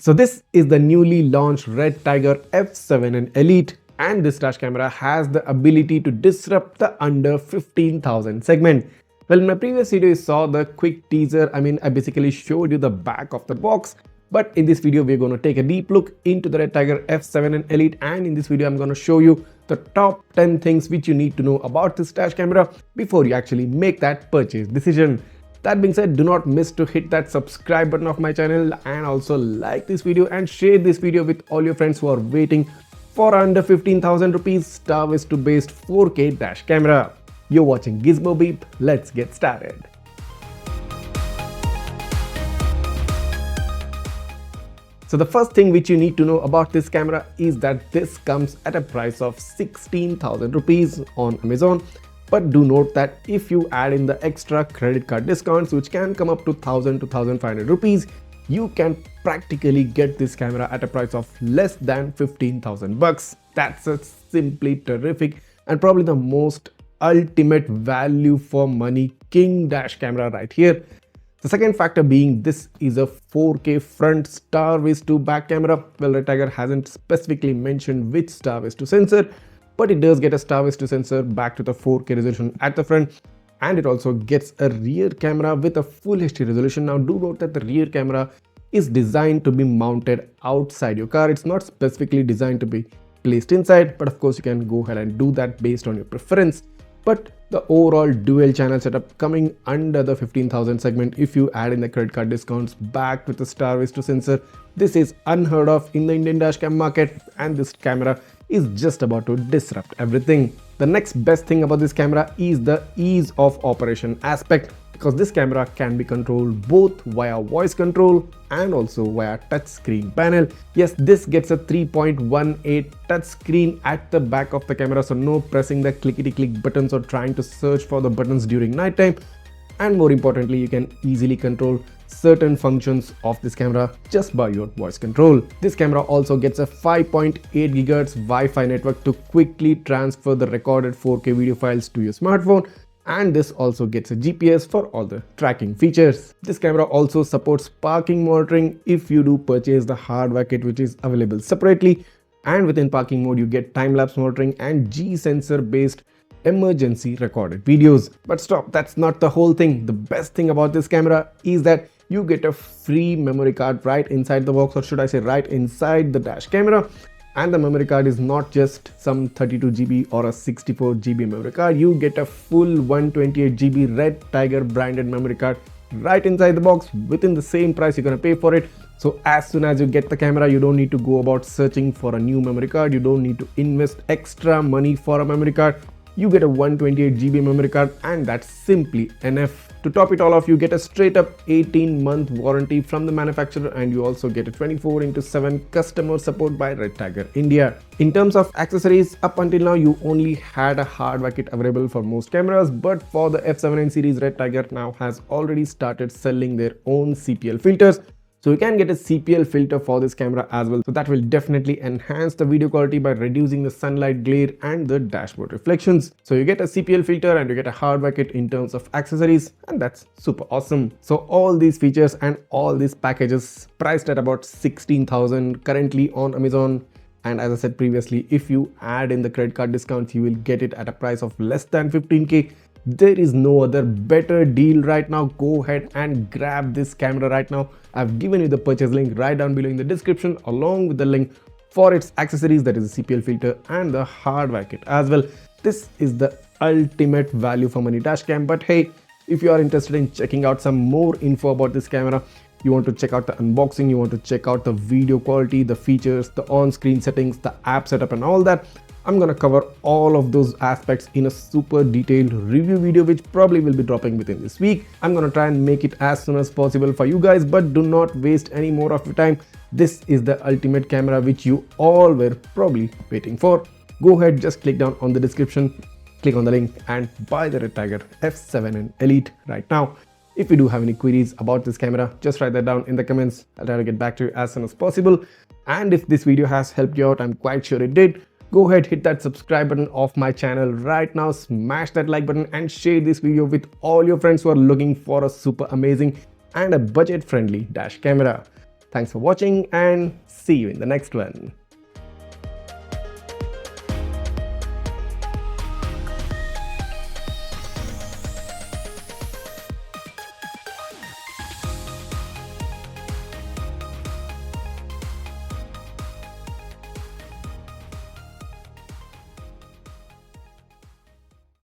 So this is the newly launched Redtiger F7N ELITE, and this dash camera has the ability to disrupt the under 15,000 segment. Well, in my previous video you saw the quick teaser. I basically showed you the back of the box, but in this video we're going to take a deep look into the Redtiger F7N ELITE, and in this video I'm going to show you the top 10 things which you need to know about this dash camera before you actually make that purchase decision. That being said, do not miss to hit that subscribe button of my channel and also like this video and share this video with all your friends who are waiting for under 15,000 rupees STARVIS-2 based 4K dash camera. You're watching Gizmobeep. Let's get started. So the first thing which you need to know about this camera is that this comes at a price of 16,000 rupees on Amazon. But do note that if you add in the extra credit card discounts, which can come up to 1,000 to 1,500 rupees, you can practically get this camera at a price of less than 15,000 bucks. That's a simply terrific and probably the most ultimate value for money king dash camera right here. The second factor being this is a 4K front STARVIS-2 back camera. Well, Redtiger hasn't specifically mentioned which STARVIS-2 sensor, but it does get a STARVIS-2 sensor back to the 4K resolution at the front, and it also gets a rear camera with a full HD resolution. Now do note that the rear camera is designed to be mounted outside your car. It's not specifically designed to be placed inside, but of course you can go ahead and do that based on your preference. But the overall dual channel setup coming under the 15,000 segment, if you add in the credit card discounts back with the STARVIS-2 sensor, this is unheard of in the Indian dashcam market, and this camera is just about to disrupt everything. The next best thing about this camera is the ease of operation aspect, because this camera can be controlled both via voice control and also via touchscreen panel. Yes, this gets a 3.18 touchscreen at the back of the camera, so no pressing the clickety-click buttons or trying to search for the buttons during nighttime. And more importantly, you can easily control certain functions of this camera just by your voice control. This camera also gets a 5.8 GHz Wi-Fi network to quickly transfer the recorded 4K video files to your smartphone, and this also gets a GPS for all the tracking features. This camera also supports parking monitoring if you do purchase the HARDWIRE kit, which is available separately, and within parking mode you get time-lapse monitoring and G-sensor based emergency recorded videos. But stop, that's not the whole thing. The best thing about this camera is that you get a free memory card right inside the box, or should I say right inside the dash camera. And the memory card is not just some 32 GB or a 64 GB memory card. You get a full 128 GB Redtiger branded memory card right inside the box within the same price you're gonna pay for it. So as soon as you get the camera, you don't need to go about searching for a new memory card. You don't need to invest extra money for a memory card. You get a 128 GB memory card, and that's simply enough. To top it all off, you get a straight up 18-month warranty from the manufacturer, and you also get a 24/7 customer support by Redtiger India. In terms of accessories, up until now you only had a HARDWIRE kit available for most cameras, but for the F7N series, Redtiger now has already started selling their own CPL filters. So you can get a CPL filter for this camera as well. So that will definitely enhance the video quality by reducing the sunlight glare and the dashboard reflections. So you get a CPL filter and you get a HARDWIRE kit in terms of accessories, and that's super awesome. So all these features and all these packages priced at about 16,000 currently on Amazon. And as I said previously, if you add in the credit card discounts, you will get it at a price of less than 15K. There is no other better deal right now. Go ahead and grab this camera right now. I've given you the purchase link right down below in the description, along with the link for its accessories, that is the CPL filter and the HARDWIRE kit as well. This is the ultimate value for money dash cam. But hey, if you are interested in checking out some more info about this camera, you want to check out the unboxing, you want to check out the video quality, the features, the on-screen settings, the app setup and all that, I'm gonna cover all of those aspects in a super detailed review video, which probably will be dropping within this week. I'm gonna try and make it as soon as possible for you guys, but do not waste any more of your time. This is the ultimate camera which you all were probably waiting for. Go ahead, just click down on the description, click on the link and buy the Redtiger F7N ELITE right now. If you do have any queries about this camera, just write that down in the comments. I'll try to get back to you as soon as possible. And if this video has helped you out, I'm quite sure it did, go ahead, hit that subscribe button of my channel right now, smash that like button and share this video with all your friends who are looking for a super amazing and a budget friendly dash camera. Thanks for watching and see you in the next one.